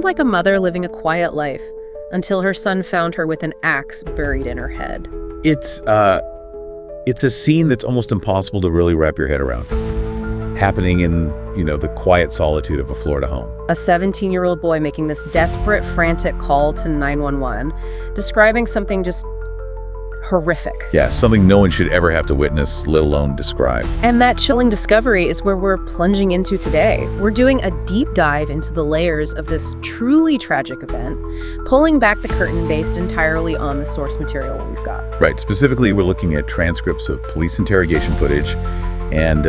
seemed like a mother living a quiet life until her son found her with an axe buried in her head. It's a scene that's almost impossible to really wrap your head around. Happening in, the quiet solitude of a Florida home. A 17-year-old boy making this desperate, frantic call to 911, describing something just horrific. Yeah, something no one should ever have to witness, let alone describe. And that chilling discovery is where we're plunging into today. We're doing a deep dive into the layers of this truly tragic event, pulling back the curtain based entirely on the source material we've got. Right, specifically we're looking at transcripts of police interrogation footage and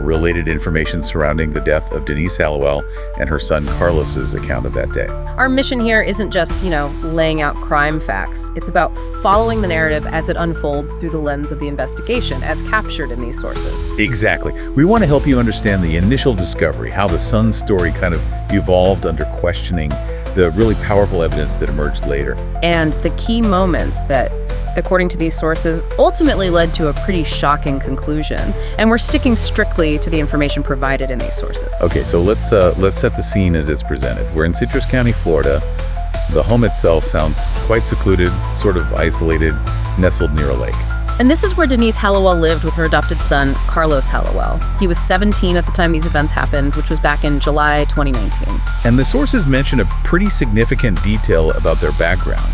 related information surrounding the death of Denise Hallowell and her son Carlos's account of that day. Our mission here isn't just, laying out crime facts. It's about following the narrative as it unfolds through the lens of the investigation, as captured in these sources. Exactly. We want to help you understand the initial discovery, how the son's story kind of evolved under questioning, the really powerful evidence that emerged later. And the key moments that, according to these sources, ultimately led to a pretty shocking conclusion. And we're sticking strictly to the information provided in these sources. Okay, so let's set the scene as it's presented. We're in Citrus County, Florida. The home itself sounds quite secluded, sort of isolated, nestled near a lake. And this is where Denise Hallowell lived with her adopted son, Carlos Hallowell. He was 17 at the time these events happened, which was back in July 2019. And the sources mention a pretty significant detail about their background.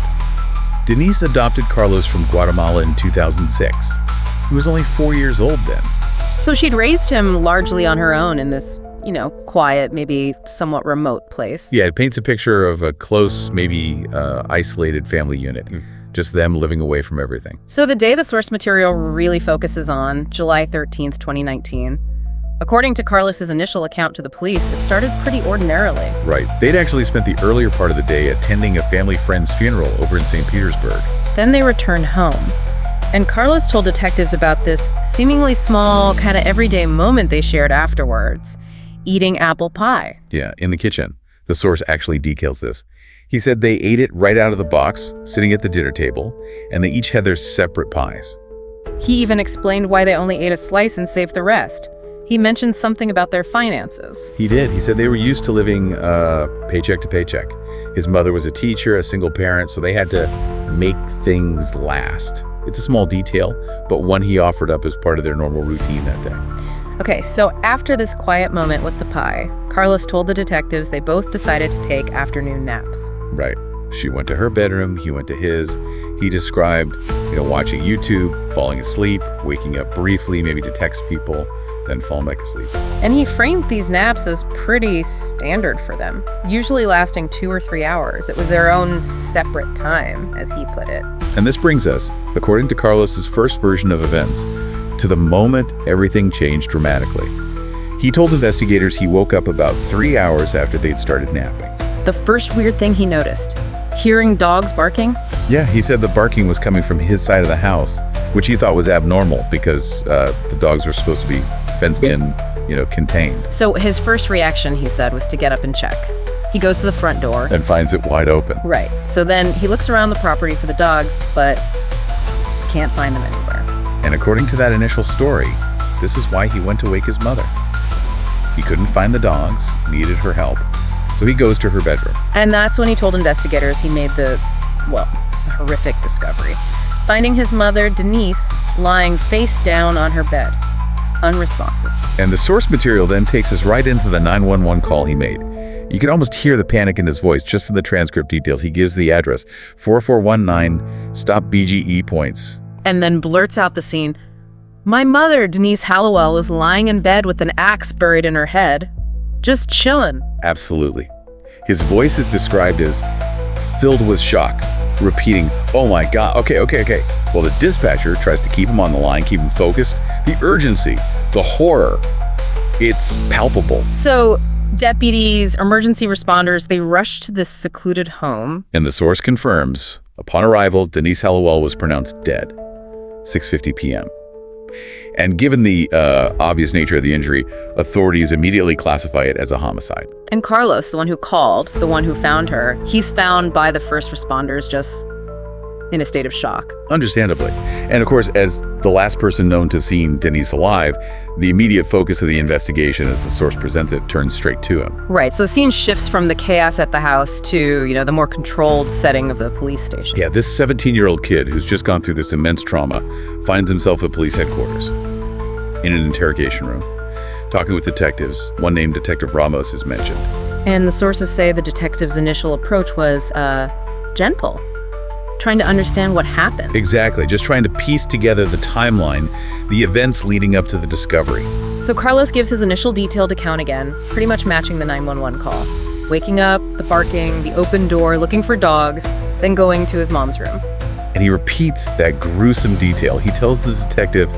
Denise adopted Carlos from Guatemala in 2006. He was only 4 years old then. So she'd raised him largely on her own in this, quiet, maybe somewhat remote place. Yeah, it paints a picture of a close, maybe isolated family unit. Just them living away from everything. So the day the source material really focuses on, July 13th, 2019, according to Carlos's initial account to the police, it started pretty ordinarily. Right. They'd actually spent the earlier part of the day attending a family friend's funeral over in St. Petersburg. Then they returned home. And Carlos told detectives about this seemingly small, kind of everyday moment they shared afterwards, eating apple pie. Yeah, in the kitchen. The source actually details this. He said they ate it right out of the box, sitting at the dinner table, and they each had their separate pies. He even explained why they only ate a slice and saved the rest. He mentioned something about their finances. He did. He said they were used to living paycheck to paycheck. His mother was a teacher, a single parent, so they had to make things last. It's a small detail, but one he offered up as part of their normal routine that day. Okay, so after this quiet moment with the pie, Carlos told the detectives they both decided to take afternoon naps. Right. She went to her bedroom, he went to his. He described, watching YouTube, falling asleep, waking up briefly, maybe to text people, then falling back asleep. And he framed these naps as pretty standard for them, usually lasting 2 or 3 hours. It was their own separate time, as he put it. And this brings us, according to Carlos's first version of events, to the moment everything changed dramatically. He told investigators he woke up about 3 hours after they'd started napping. The first weird thing he noticed, hearing dogs barking. Yeah, he said the barking was coming from his side of the house, which he thought was abnormal because the dogs were supposed to be fenced in, contained. So his first reaction, he said, was to get up and check. He goes to the front door. And finds it wide open. Right. So then he looks around the property for the dogs, but can't find them anywhere. And according to that initial story, this is why he went to wake his mother. He couldn't find the dogs, needed her help. So he goes to her bedroom. And that's when he told investigators he made the horrific discovery. Finding his mother, Denise, lying face down on her bed, unresponsive. And the source material then takes us right into the 911 call he made. You can almost hear the panic in his voice just from the transcript details. He gives the address, 4419, stop BGE points. And then blurts out the scene. My mother, Denise Hallowell, was lying in bed with an axe buried in her head, just chilling. Absolutely. His voice is described as filled with shock, repeating, oh my God, okay. Well, the dispatcher tries to keep him on the line, keep him focused. The urgency, the horror, it's palpable. So deputies, emergency responders, they rush to this secluded home. And the source confirms, upon arrival, Denise Hallowell was pronounced dead, 6:50 p.m. And given the obvious nature of the injury, authorities immediately classify it as a homicide. And Carlos, the one who called, the one who found her, he's found by the first responders just in a state of shock. Understandably. And of course, as the last person known to have seen Denise alive, the immediate focus of the investigation, as the source presents it, turns straight to him. Right, so the scene shifts from the chaos at the house to, the more controlled setting of the police station. Yeah, this 17-year-old kid who's just gone through this immense trauma finds himself at police headquarters in an interrogation room, talking with detectives. One named Detective Ramos is mentioned. And the sources say the detective's initial approach was gentle, trying to understand what happened. Exactly, just trying to piece together the timeline, the events leading up to the discovery. So Carlos gives his initial detailed account again, pretty much matching the 911 call. Waking up, the barking, the open door, looking for dogs, then going to his mom's room. And he repeats that gruesome detail. He tells the detective,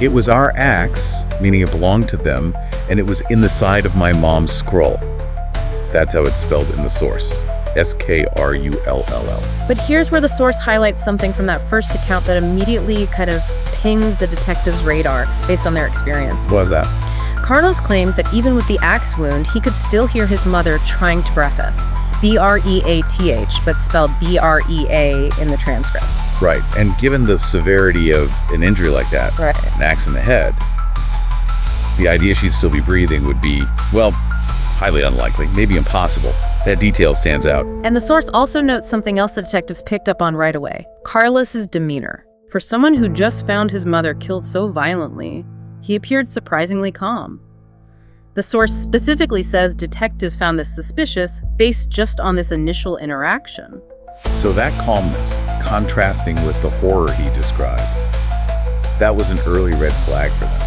"It was our axe," meaning it belonged to them, "and it was in the side of my mom's scroll." That's how it's spelled in the source. Skrull. But here's where the source highlights something from that first account that immediately kind of pinged the detective's radar based on their experience. What was that? Carlos claimed that even with the axe wound, he could still hear his mother trying to breath. B-R-E-A-T-H, but spelled B-R-E-A in the transcript. Right, and given the severity of an injury like that, Right. an axe in the head, the idea she'd still be breathing would be, well, highly unlikely, maybe impossible. That detail stands out. And the source also notes something else the detectives picked up on right away. Carlos's demeanor. For someone who just found his mother killed so violently, he appeared surprisingly calm. The source specifically says detectives found this suspicious based just on this initial interaction. So that calmness, contrasting with the horror he described, that was an early red flag for them.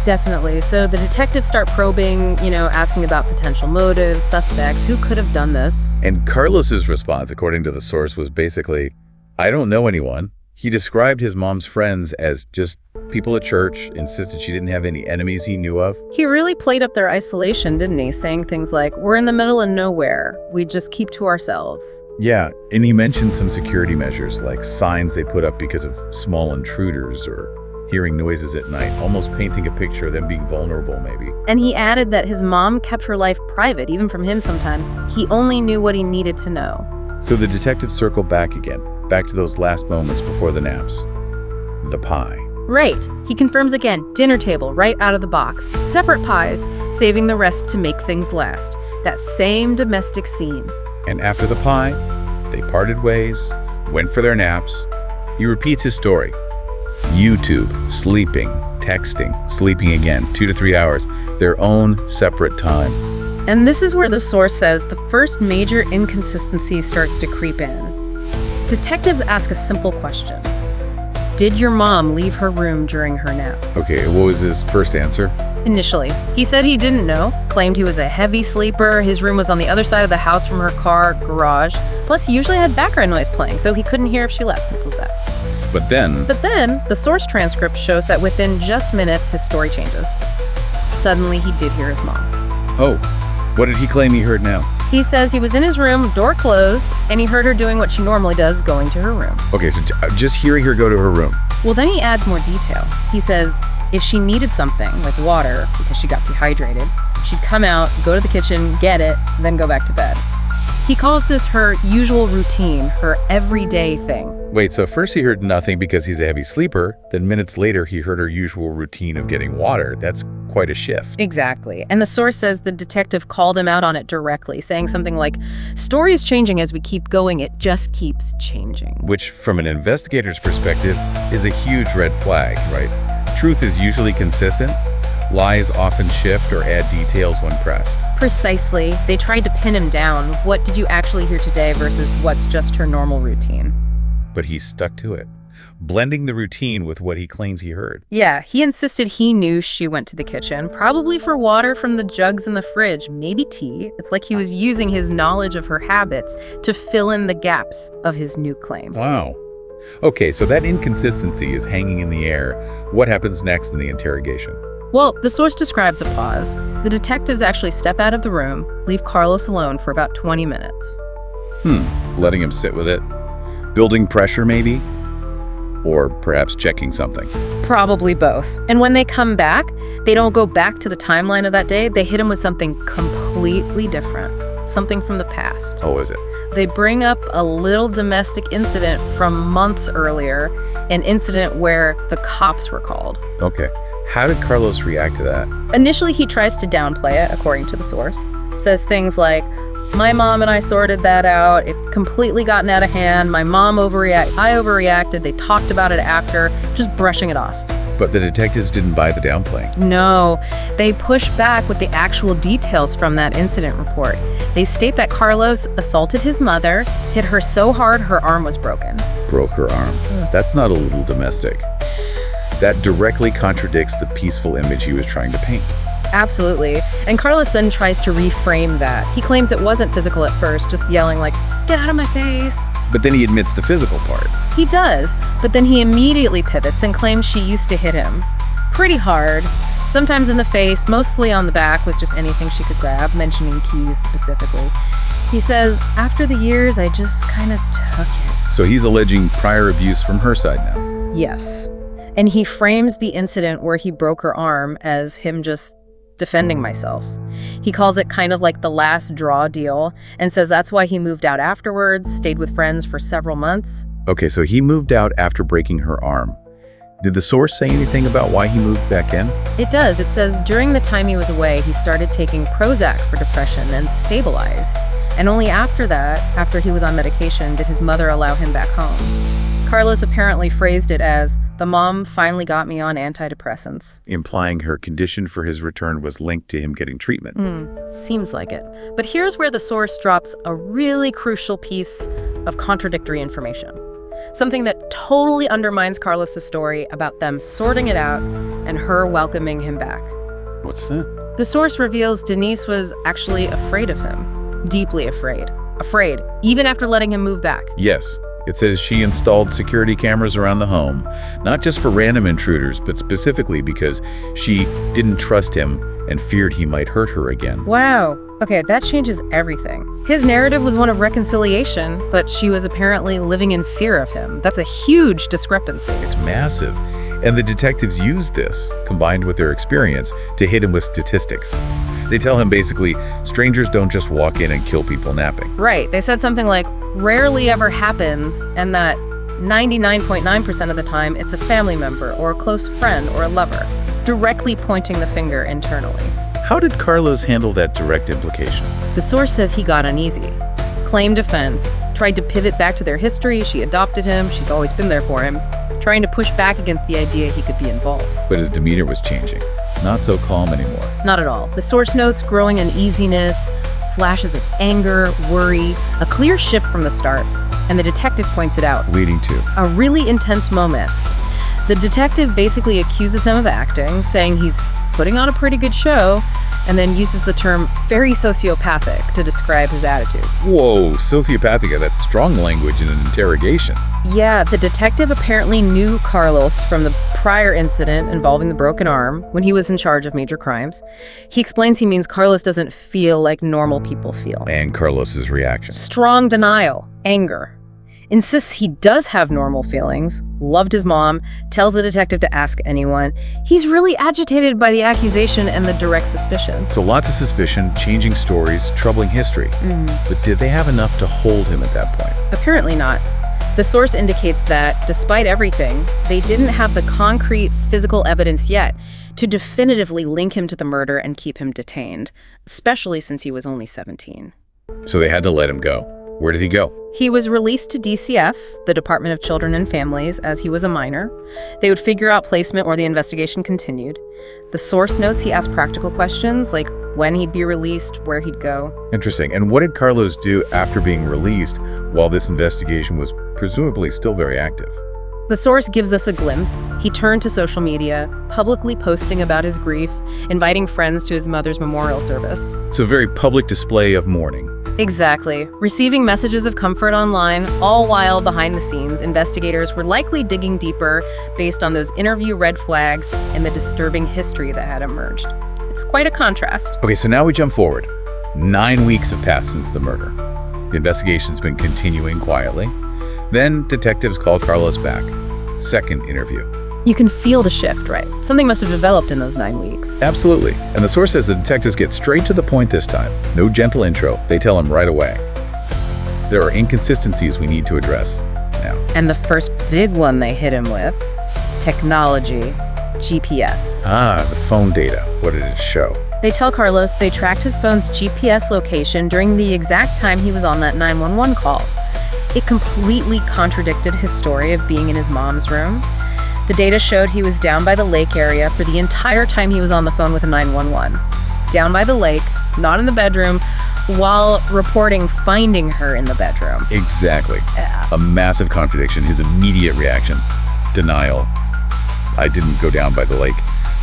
Definitely. So the detectives start probing, asking about potential motives, suspects, who could have done this. And Carlos's response, according to the source, was basically, "I don't know anyone." He described his mom's friends as just people at church, insisted she didn't have any enemies he knew of. He really played up their isolation, didn't he? Saying things like, "We're in the middle of nowhere. We just keep to ourselves." Yeah, and he mentioned some security measures, like signs they put up because of small intruders or hearing noises at night, almost painting a picture of them being vulnerable, maybe. And he added that his mom kept her life private, even from him sometimes. He only knew what he needed to know. So the detectives circle back again, back to those last moments before the naps. The pie. Right. He confirms again, dinner table right out of the box. Separate pies, saving the rest to make things last. That same domestic scene. And after the pie, they parted ways, went for their naps. He repeats his story. YouTube, sleeping, texting, sleeping again, 2 to 3 hours, their own separate time. And this is where the source says the first major inconsistency starts to creep in. Detectives ask a simple question. Did your mom leave her room during her nap? Okay, what was his first answer? Initially, he said he didn't know, claimed he was a heavy sleeper, his room was on the other side of the house from her car garage, plus he usually had background noise playing, so he couldn't hear if she left, simple as that. But then, the source transcript shows that within just minutes, his story changes. Suddenly, he did hear his mom. oh, what did he claim he heard now? He says he was in his room, door closed, and he heard her doing what she normally does, going to her room. Okay, so just hearing her go to her room. Well, then he adds more detail. He says if she needed something, like water, because she got dehydrated, she'd come out, go to the kitchen, get it, then go back to bed. He calls this her usual routine, her everyday thing. Wait, so first he heard nothing because he's a heavy sleeper, then minutes later he heard her usual routine of getting water. That's quite a shift. Exactly. And the source says the detective called him out on it directly, saying something like, "Story is changing as we keep going, it just keeps changing." Which, from an investigator's perspective, is a huge red flag, right? Truth is usually consistent. Lies often shift or add details when pressed. Precisely. They tried to pin him down. What did you actually hear today versus what's just her normal routine? But he stuck to it, blending the routine with what he claims he heard. Yeah, he insisted he knew she went to the kitchen, probably for water from the jugs in the fridge, maybe tea. It's like he was using his knowledge of her habits to fill in the gaps of his new claim. Wow. Okay, so that inconsistency is hanging in the air. What happens next in the interrogation? Well, the source describes a pause. The detectives actually step out of the room, leave Carlos alone for about 20 minutes. Letting him sit with it? Building pressure, maybe? Or perhaps checking something? Probably both. And when they come back, they don't go back to the timeline of that day. They hit him with something completely different. Something from the past. Oh, is it? They bring up a little domestic incident from months earlier, an incident where the cops were called. Okay. How did Carlos react to that? Initially, he tries to downplay it, according to the source. Says things like, my mom and I sorted that out. It completely gotten out of hand. My mom overreacted. I overreacted. They talked about it after, just brushing it off. But the detectives didn't buy the downplaying. No, they push back with the actual details from that incident report. They state that Carlos assaulted his mother, hit her so hard her arm was broken. Broke her arm. That's not a little domestic. That directly contradicts the peaceful image he was trying to paint. Absolutely. And Carlos then tries to reframe that. He claims it wasn't physical at first, just yelling like, get out of my face. But then he admits the physical part. He does, but then he immediately pivots and claims she used to hit him. Pretty hard, sometimes in the face, mostly on the back with just anything she could grab, mentioning keys specifically. He says, after the years, I just kind of took it. So he's alleging prior abuse from her side now. Yes. And he frames the incident where he broke her arm as him just defending myself. He calls it kind of like the last draw deal and says that's why he moved out afterwards, stayed with friends for several months. Okay, so he moved out after breaking her arm. Did the source say anything about why he moved back in? It does. It says during the time he was away, he started taking Prozac for depression and stabilized. And only after that, after he was on medication, did his mother allow him back home. Carlos apparently phrased it as, the mom finally got me on antidepressants. Implying her condition for his return was linked to him getting treatment. Seems like it. But here's where the source drops a really crucial piece of contradictory information. Something that totally undermines Carlos's story about them sorting it out and her welcoming him back. What's that? The source reveals Denise was actually afraid of him. Deeply afraid. Afraid, even after letting him move back. Yes. It says she installed security cameras around the home, not just for random intruders, but specifically because she didn't trust him and feared he might hurt her again. Wow. Okay, that changes everything. His narrative was one of reconciliation, but she was apparently living in fear of him. That's a huge discrepancy. It's massive. And the detectives use this, combined with their experience, to hit him with statistics. They tell him basically, strangers don't just walk in and kill people napping. Right. They said something like, rarely ever happens, and that 99.9% of the time, it's a family member or a close friend or a lover, directly pointing the finger internally. How did Carlos handle that direct implication? The source says he got uneasy, claimed offense, tried to pivot back to their history. She adopted him. She's always been there for him, trying to push back against the idea he could be involved. But his demeanor was changing. Not so calm anymore. Not at all. The source notes growing uneasiness, flashes of anger, worry, a clear shift from the start, and the detective points it out. Leading to a really intense moment. The detective basically accuses him of acting, saying he's putting on a pretty good show, and then uses the term very sociopathic to describe his attitude. Whoa, sociopathic, that's strong language in an interrogation. Yeah, the detective apparently knew Carlos from the prior incident involving the broken arm when he was in charge of major crimes. He explains he means Carlos doesn't feel like normal people feel. And Carlos's reaction. Strong denial, anger. Insists he does have normal feelings, loved his mom, tells the detective to ask anyone. He's really agitated by the accusation and the direct suspicion. So lots of suspicion, changing stories, troubling history. But did they have enough to hold him at that point? Apparently not. The source indicates that, despite everything, they didn't have the concrete physical evidence yet to definitively link him to the murder and keep him detained, especially since he was only 17. So they had to let him go. Where did he go? He was released to DCF, the Department of Children and Families, as he was a minor. They would figure out placement or the investigation continued. The source notes he asked practical questions, like when he'd be released, where he'd go. Interesting. And what did Carlos do after being released while this investigation was presumably still very active? The source gives us a glimpse. He turned to social media, publicly posting about his grief, inviting friends to his mother's memorial service. It's a very public display of mourning. Exactly. Receiving messages of comfort online, all while behind the scenes, investigators were likely digging deeper based on those interview red flags and the disturbing history that had emerged. It's quite a contrast. Okay, so now we jump forward. 9 weeks have passed since the murder. The investigation's been continuing quietly. Then detectives call Carlos back. Second interview. You can feel the shift, right? Something must have developed in those 9 weeks. Absolutely. And the source says the detectives get straight to the point this time. No gentle intro. They tell him right away. there are inconsistencies we need to address now. And the first big one they hit him with, technology, GPS. The phone data. What did it show? They tell Carlos they tracked his phone's GPS location during the exact time he was on that 911 call. It completely contradicted his story of being in his mom's room. The data showed he was down by the lake area for the entire time he was on the phone with 911. Down by the lake, not in the bedroom, while reporting finding her in the bedroom. Exactly. Yeah. A massive contradiction. His immediate reaction, denial. I didn't go down by the lake,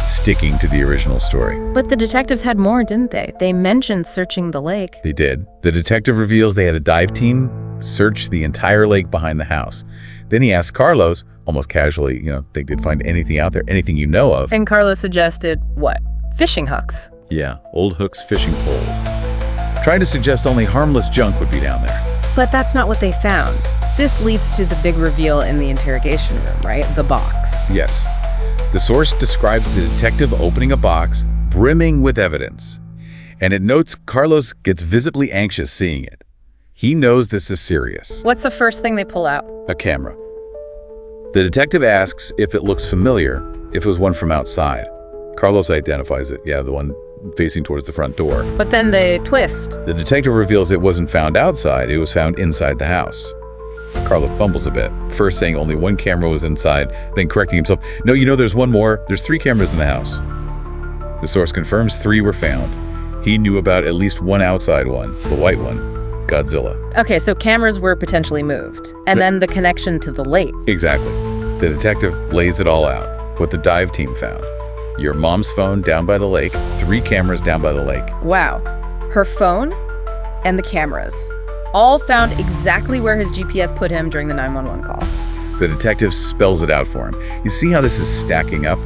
sticking to the original story. But the detectives had more, didn't they? They mentioned searching the lake. They did. The detective reveals they had a dive team search the entire lake behind the house. Then he asked Carlos, almost casually, they did find anything out there, anything you know of. And Carlos suggested, what? Fishing hooks. Yeah, old hooks, fishing poles. Trying to suggest only harmless junk would be down there. But that's not what they found. This leads to the big reveal in the interrogation room, right? The box. Yes. The source describes the detective opening a box brimming with evidence. And it notes Carlos gets visibly anxious seeing it. He knows this is serious. What's the first thing they pull out? A camera. The detective asks if it looks familiar, if it was one from outside. Carlos identifies it. Yeah, the one facing towards the front door. But then they twist. The detective reveals it wasn't found outside, it was found inside the house. Carlos fumbles a bit, first saying only one camera was inside, then correcting himself. No, there's one more. There's 3 cameras in the house. The source confirms 3 were found. He knew about at least one outside one, the white one, Godzilla. Okay, so cameras were potentially moved. And then the connection to the lake. Exactly. The detective lays it all out, what the dive team found. Your mom's phone down by the lake, 3 cameras down by the lake. Wow. Her phone and the cameras. All found exactly where his GPS put him during the 911 call. The detective spells it out for him. You see how this is stacking up?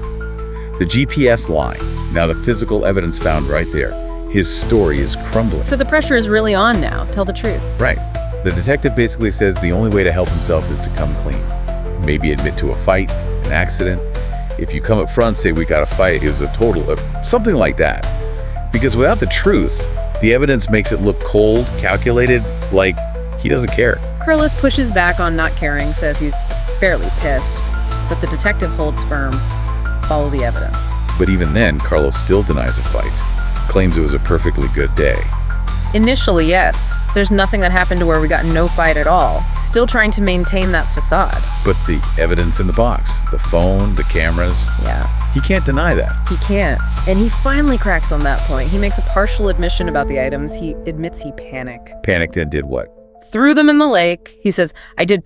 The GPS lie, now the physical evidence found right there. His story is crumbling. So the pressure is really on now. Tell the truth. Right. The detective basically says the only way to help himself is to come clean. Maybe admit to a fight, an accident. If you come up front, say we got a fight, it was a total of something like that. Because without the truth, the evidence makes it look cold, calculated, like he doesn't care. Carlos pushes back on not caring, says he's fairly pissed. But the detective holds firm. Follow the evidence. But even then, Carlos still denies a fight. Claims it was a perfectly good day. Initially, yes. There's nothing that happened to where we got no fight at all. Still trying to maintain that facade. But the evidence in the box, the phone, the cameras. Yeah. He can't deny that. He can't. And he finally cracks on that point. He makes a partial admission about the items. He admits he panicked. Panicked and did what? Threw them in the lake. He says, I did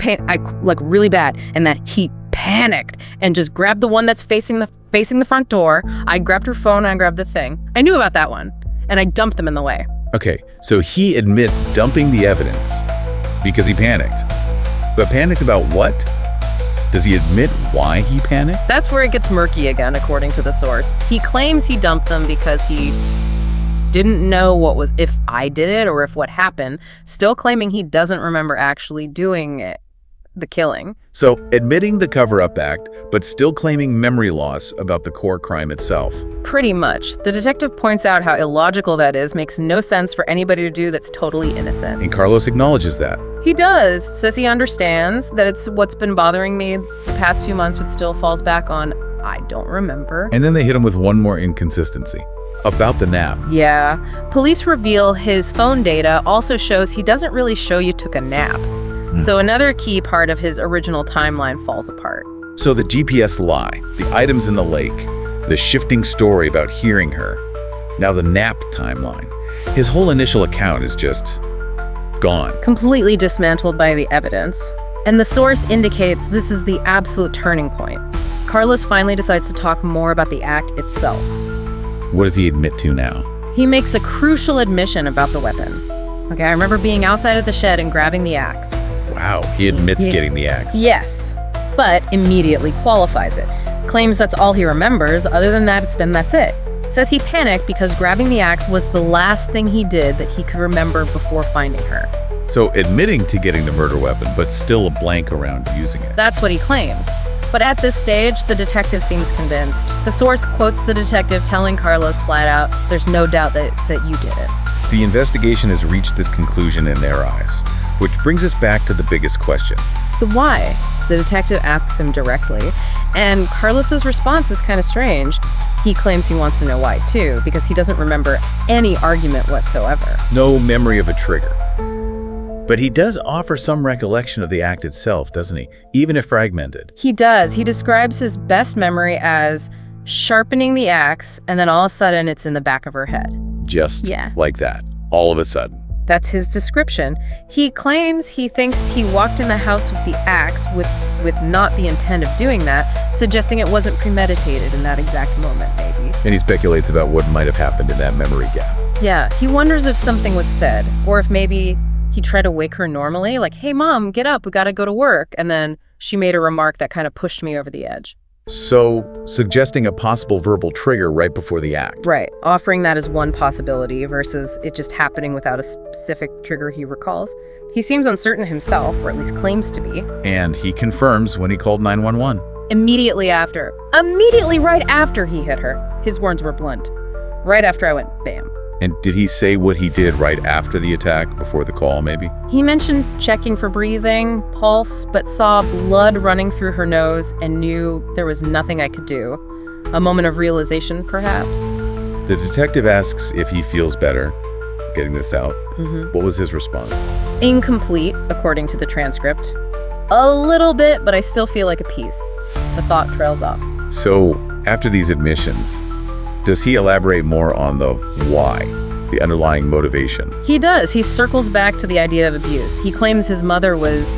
really bad. And that he panicked and just grabbed the one that's facing the front door. I grabbed her phone, I grabbed the thing. I knew about that one. And I dumped them in the way. Okay, so he admits dumping the evidence because he panicked. But panicked about what? Does he admit why he panicked? That's where it gets murky again, according to the source. He claims he dumped them because he didn't know if I did it or if what happened, still claiming he doesn't remember actually doing it, the killing. So admitting the cover-up act, but still claiming memory loss about the core crime itself. Pretty much. The detective points out how illogical that is, makes no sense for anybody to do that's totally innocent. And Carlos acknowledges that. He does, says he understands that it's what's been bothering me the past few months, but still falls back on, I don't remember. And then they hit him with one more inconsistency. About the nap. Yeah. Police reveal his phone data also shows he doesn't really show you took a nap. So another key part of his original timeline falls apart. So the GPS lie, the items in the lake, the shifting story about hearing her, now the nap timeline. His whole initial account is just gone. Completely dismantled by the evidence. And the source indicates this is the absolute turning point. Carlos finally decides to talk more about the act itself. What does he admit to now? He makes a crucial admission about the weapon. Okay, I remember being outside of the shed and grabbing the axe. Wow, he admits getting the axe. Yes, but immediately qualifies it. Claims that's all he remembers. Other than that, that's it. Says he panicked because grabbing the axe was the last thing he did that he could remember before finding her. So admitting to getting the murder weapon, but still a blank around using it. That's what he claims. But at this stage, the detective seems convinced. The source quotes the detective telling Carlos flat out, there's no doubt that you did it. The investigation has reached this conclusion in their eyes. Which brings us back to the biggest question. The why? The detective asks him directly, and Carlos's response is kind of strange. He claims he wants to know why, too, because he doesn't remember any argument whatsoever. No memory of a trigger. But he does offer some recollection of the act itself, doesn't he? Even if fragmented. He does. He describes his best memory as sharpening the axe, and then all of a sudden it's in the back of her head. Just like that, all of a sudden. That's his description. He claims he thinks he walked in the house with the axe with not the intent of doing that, suggesting it wasn't premeditated in that exact moment, maybe. And he speculates about what might have happened in that memory gap. Yeah, he wonders if something was said, or if maybe he tried to wake her normally, like, hey, Mom, get up, we gotta go to work. And then she made a remark that kind of pushed me over the edge. So, suggesting a possible verbal trigger right before the act. Right, offering that as one possibility versus it just happening without a specific trigger he recalls. He seems uncertain himself, or at least claims to be. And he confirms when he called 911. Immediately right after he hit her. His words were blunt. Right after I went bam. And did he say what he did right after the attack, before the call, maybe? He mentioned checking for breathing, pulse, but saw blood running through her nose and knew there was nothing I could do. A moment of realization, perhaps? The detective asks if he feels better getting this out. What was his response? Incomplete, according to the transcript. A little bit, but I still feel like a piece. The thought trails off. So, after these admissions, does he elaborate more on the why, the underlying motivation? He does. He circles back to the idea of abuse. He claims his mother was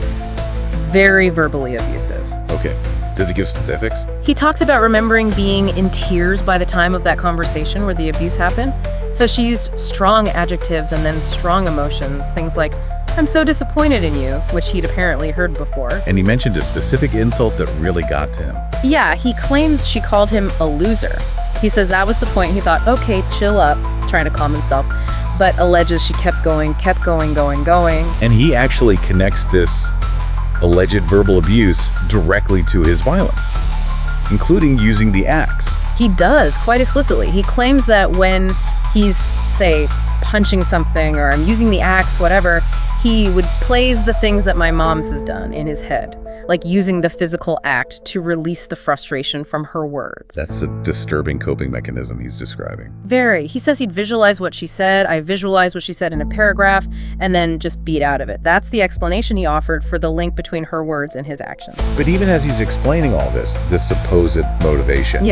very verbally abusive. Okay. Does he give specifics? He talks about remembering being in tears by the time of that conversation where the abuse happened. So she used strong adjectives and then strong emotions, things like, I'm so disappointed in you, which he'd apparently heard before. And he mentioned a specific insult that really got to him. Yeah, he claims she called him a loser. He says that was the point. He thought, okay, chill up, trying to calm himself, but alleges she kept going. And he actually connects this alleged verbal abuse directly to his violence, including using the axe. He does, quite explicitly. He claims that when he's, say, punching something or I'm using the axe, whatever, he would plays the things that my mom's has done in his head, like using the physical act to release the frustration from her words. That's a disturbing coping mechanism he's describing. Very. He says he'd visualize what she said, I visualized what she said in a paragraph, and then just beat out of it. That's the explanation he offered for the link between her words and his actions. But even as he's explaining all this supposed motivation,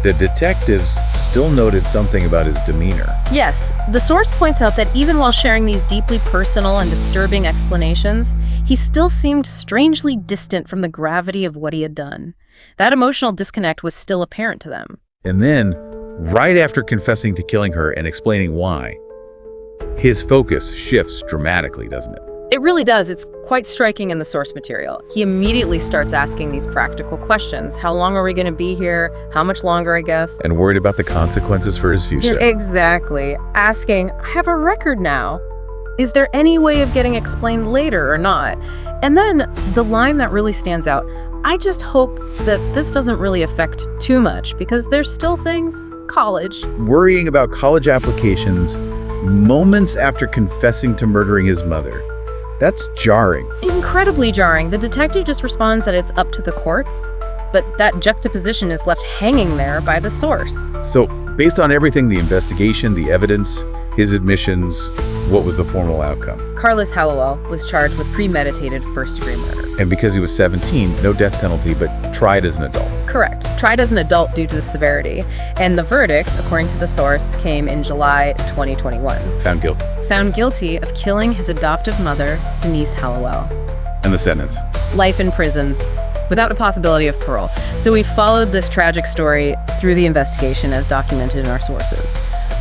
the detectives still noted something about his demeanor. Yes, the source points out that even while sharing these deeply personal and disturbing explanations, he still seemed strangely distant from the gravity of what he had done. That emotional disconnect was still apparent to them. And then, right after confessing to killing her and explaining why, his focus shifts dramatically, doesn't it? It really does. It's quite striking in the source material. He immediately starts asking these practical questions. How long are we going to be here? How much longer, I guess? And worried about the consequences for his future. Exactly. Asking, I have a record now. Is there any way of getting explained later or not? And then the line that really stands out, I just hope that this doesn't really affect too much because there's still things, college. Worrying about college applications moments after confessing to murdering his mother. That's jarring. Incredibly jarring. The detective just responds that it's up to the courts, but that juxtaposition is left hanging there by the source. So, based on everything, the investigation, the evidence, his admissions, what was the formal outcome? Carlos Hallowell was charged with premeditated first-degree murder. And because he was 17, no death penalty, but tried as an adult. Correct. Tried as an adult due to the severity. And the verdict, according to the source, came in July 2021. Found guilty. Found guilty of killing his adoptive mother, Denise Hallowell. And the sentence? Life in prison, without a possibility of parole. So we followed this tragic story through the investigation as documented in our sources.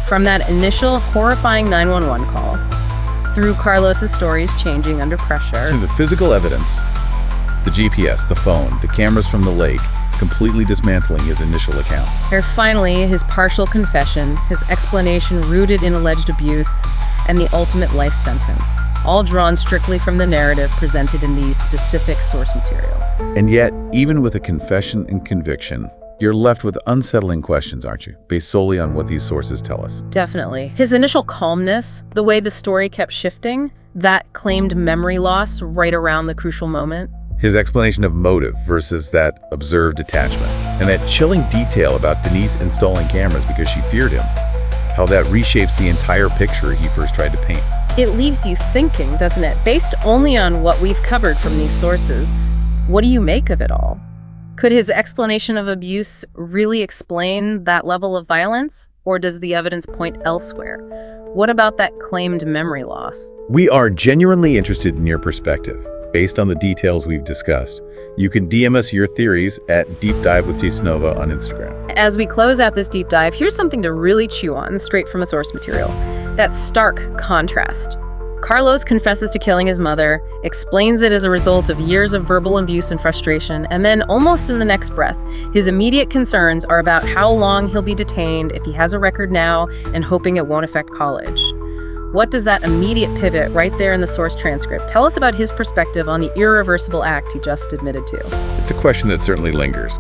From that initial horrifying 911 call, through Carlos's stories changing under pressure, to the physical evidence, the GPS, the phone, the cameras from the lake, completely dismantling his initial account. Or finally, his partial confession, his explanation rooted in alleged abuse, and the ultimate life sentence, all drawn strictly from the narrative presented in these specific source materials. And yet, even with a confession and conviction, you're left with unsettling questions, aren't you? Based solely on what these sources tell us. Definitely. His initial calmness, the way the story kept shifting, That claimed memory loss right around the crucial moment? His explanation of motive versus that observed detachment, and that chilling detail about Denise installing cameras because she feared him, how that reshapes the entire picture he first tried to paint. It leaves you thinking, doesn't it? Based only on what we've covered from these sources, what do you make of it all? Could his explanation of abuse really explain that level of violence? Or does the evidence point elsewhere? What about that claimed memory loss? We are genuinely interested in your perspective. Based on the details we've discussed, you can DM us your theories at DeepDiveWithJaceNova on Instagram. As we close out this deep dive, here's something to really chew on straight from the source material. That stark contrast. Carlos confesses to killing his mother, explains it as a result of years of verbal abuse and frustration, and then almost in the next breath, his immediate concerns are about how long he'll be detained, if he has a record now, and hoping it won't affect college. What does that immediate pivot right there in the source transcript tell us about his perspective on the irreversible act he just admitted to? It's a question that certainly lingers.